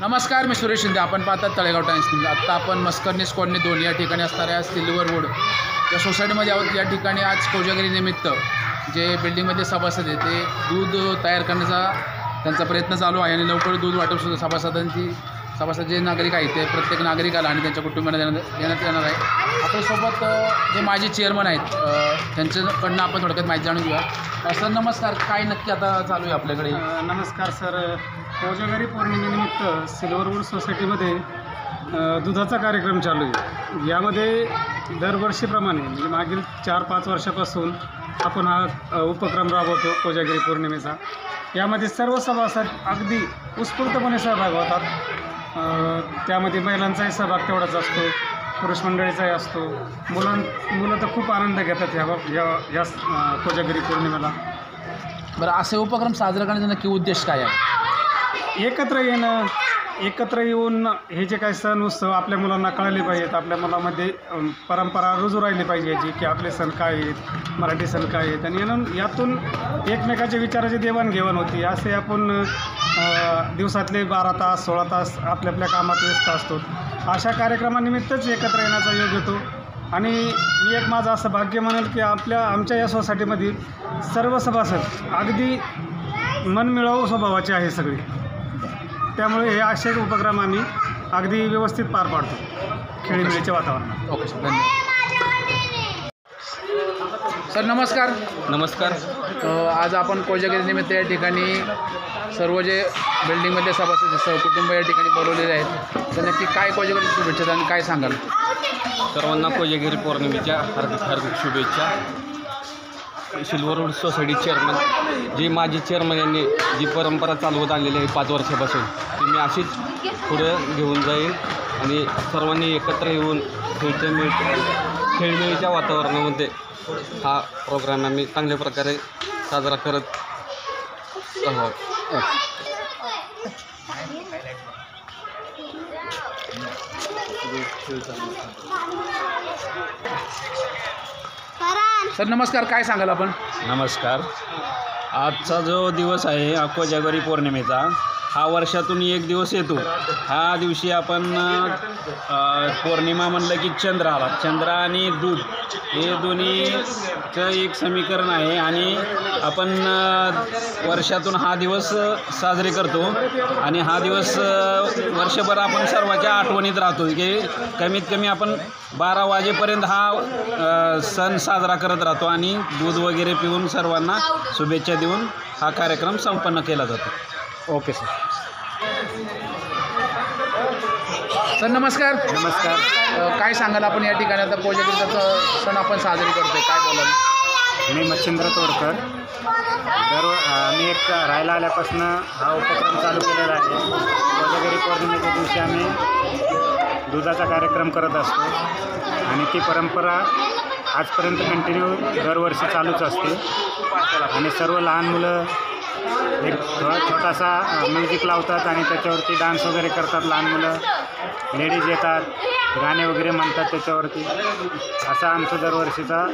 नमस्कार, मी सुरेश शिंदे. आपण पाहतात तळेगाव टाइम्स न्यूज. आत्ता आपण मस्करनीस कॉलनी 2 या ठिकाणी असणाऱ्या सिल्वर वूड या सोसायटीमध्ये आहोत. या ठिकाणी आज कोजागिरी निमित्त जे बिल्डिंगमध्ये सभासद आहेत ते दूध तयार करण्याचा त्यांचा प्रयत्न चालू आहे आणि लवकर दूध वाटप सुद्धा सभासद जे नागरिक आहेत ते प्रत्येक नागरिकाला आणि त्यांच्या कुटुंबाला देण्यात येणार आहे. आपल्यासोबत जे माजी चेअरमन आहेत त्यांच्याकडनं आपण थोडक्यात माहिती जाणून घेऊया. सर नमस्कार, काय नक्की आता चालू आहे आपल्याकडे? नमस्कार सर. कोजागिरी पौर्णिमेनिमित्त सिल्वरवूड सोसायटीमध्ये दुधाचा कार्यक्रम चालू आहे. यामध्ये दरवर्षीप्रमाणे म्हणजे मागील 4-5 वर्षापासून आपण हा उपक्रम राबवतो कोजागिरी पौर्णिमेचा. यामध्ये सर्व सभासद अगदी उत्स्फूर्तपणे सहभाग होतात. त्यामध्ये महिलांचाही सहभाग तेवढाच असतो, पुरुष मंडळीचाही असतो. मुलं तर खूप आनंद घेतात या कोजागिरी पौर्णिमेला. बरं, असे उपक्रम साजरा करण्याचा नक्की उद्देश काय आहे? एकत्र येऊन हे जे काही सण उत्सव आपल्या मुलांना कळले पाहिजेत, आपल्या मुलांमध्ये परंपरा रुजू राहिली पाहिजे की आपले सण काय आहेत, मराठी सण काय आहेत, आणि यातून एकमेकाच्या विचाराची देवाणघेवाण होती. असे आपण दिवसातले 12 तास 16 तास आपल्या कामात व्यस्त असतो. अशा कार्यक्रमानिमित्तच एकत्र येण्याचा योग येतो. आणि मी एक माझं असं भाग्य म्हणेल की आमच्या या सोसायटीमधील सर्व सभासद अगदी मनमिळावू स्वभावाचे आहे सगळे. त्यामुळे हे असे उपक्रम आम्ही अगदी व्यवस्थित पार पाडतो खेळीमेळीच्या वातावरणात. ओके सर, धन्यवाद. सर नमस्कार. नमस्कार. आज आपण कोजागिरी निमित्त या ठिकाणी सर्व जे बिल्डिंगमधले सभासद सहकुटुंब या ठिकाणी बोलवलेले आहेत, तर नक्की काय कोजागिरी शुभेच्छा आणि काय सांगाल? सर्वांना कोजागिरी पौर्णिमेच्या हार्दिक शुभेच्छा. सिल्वरवूड सोसायटी चेअरमन जे माजी चेअरमन यांनी जी परंपरा चालवत आणलेली आहे 5 वर्षापासून, ती मी अशीच पुढं घेऊन जाईल आणि सर्वांनी एकत्र येऊन खेळमेळीच्या वातावरणामध्ये हा प्रोग्राम आम्ही चांगल्या प्रकारे साजरा करत आहोत. सर नमस्कार, काय सांगाल आपण? नमस्कार. आजचा जो दिवस आहे कोजागिरी पौर्णिमेचा, हा वर्षातून एक दिवस येतो. ह्या दिवशी आपण पौर्णिमा म्हणलं की चंद्र आणि दूध हे दोन्हीचं एक समीकरण आहे आणि आपण वर्षातून हा दिवस साजरे करतो. आणि हा दिवस वर्षभर आपण सर्वांच्या आठवणीत राहतो की कमीत कमी आपण 12 वाजेपर्यंत हा सण साजरा करत राहतो आणि दूध वगैरे पिऊन सर्वांना शुभेच्छा देऊन हा कार्यक्रम संपन्न केला जातो. Okay sir. सर नमस्कार. नमस्कार. काय सांगाल आपण? या ठिकाणी आता कोजागिरीचा सण आपण साजरी करतोय, काय बोलाल? मी मच्छिंद्र तोडकर. आम्ही राहायला आल्यापासून हा उपक्रम चालू केलेला आहे. कोजागिरी पौर्णिमेच्या दिवशी आम्ही दुधाचा कार्यक्रम करत असतो आणि ती परंपरा आजपर्यंत कंटिन्यू दरवर्षी चालूच असते. आणि सर्व लहान मुलं एक छोटासा म्युझिक लावतात आणि त्याच्यावरती डान्स वगैरे करतात. लहान मुलं, लेडीज येतात, गाणे वगैरे म्हणतात त्याच्यावरती. असा आमचा दरवर्षीचा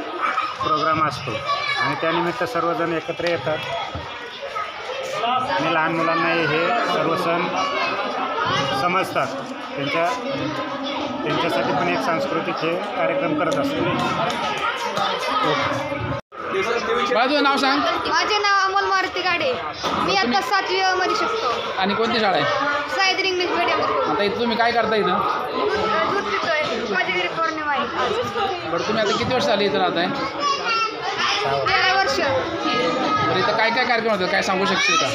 प्रोग्राम असतो आणि त्यानिमित्त सर्वजण एकत्र येतात आणि लहान मुलांना हे सर्व सण समजतात. त्यांच्यासाठी पण एक सांस्कृतिक हे कार्यक्रम करत असतो. तुझं नाव सांग. माझे नाव अमोल मारुती गाडे. मी आता 7वी मध्ये शिकतो. आणि कोणती शाळा आहे? सायद्री इंग्लिश मीडियम स्कूल. आता इथं तुम्ही काय करता इथं? दूध पितोय. कोजागिरी पौर्णिमा आहे. बरं, तुम्ही आता किती वर्ष आली इथं राहताय? 13 वर्ष. तर इथं काय काय कार्यक्रम होतात, काय सांगू शकशील का?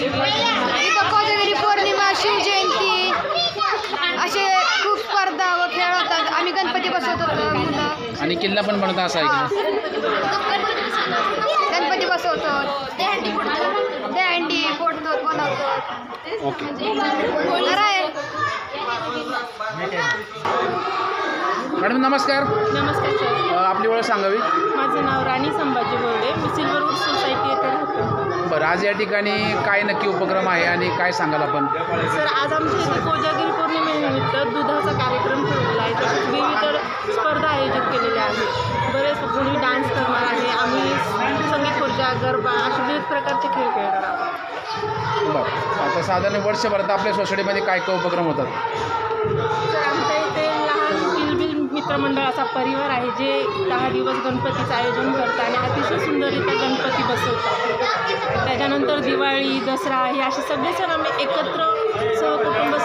इथं कोजागिरी पौर्णिमा, शिवजयंती असे खूप स्पर्धा व खेळ होतात. आम्ही गणपती बसवत होतो मुलं. आणि किल्ला पण बनवता असा आहे गणपती बसवतो, दहीहंडी फोडतो, बनवतो. ओके. बरं आहे. मॅडम नमस्कार. नमस्कार सर. आपली ओळख सांगावी. माझं नाव राणी संभाजी बोर्डे. मी सिल्वरवूड सोसायटी येथे राहतो. बरं, आज या ठिकाणी काय नक्की उपक्रम आहे आणि काय सांगाल आपण? सर, आज आमच्या इथे कोजागिरी पौर्णिमेनिमित्त दुधाचा कार्यक्रम ठेवलेला आहे. तसेच विविध स्पर्धा आयोजित केलेल्या आहेत. बरेच कोणी डान्स करणार आहे, आम्ही संगीत खुर्च्या, गरबा असे विविध प्रकारचे खेळ खेळणार आहोत. बरं. आता साधारण वर्षभरात आपल्या सोसायटीमध्ये काय काय उपक्रम होतात? तर आमच्या इथे लहान किलबिल मित्रमंडळ असा परिवार आहे जे 10 दिवस गणपतीचं आयोजन करतात आणि अतिशय सुंदररित्या गणपती बसवतात. त्याच्यानंतर दिवाळी, दसरा हे असे सगळे सण आम्ही एकत्र सहकुटुंब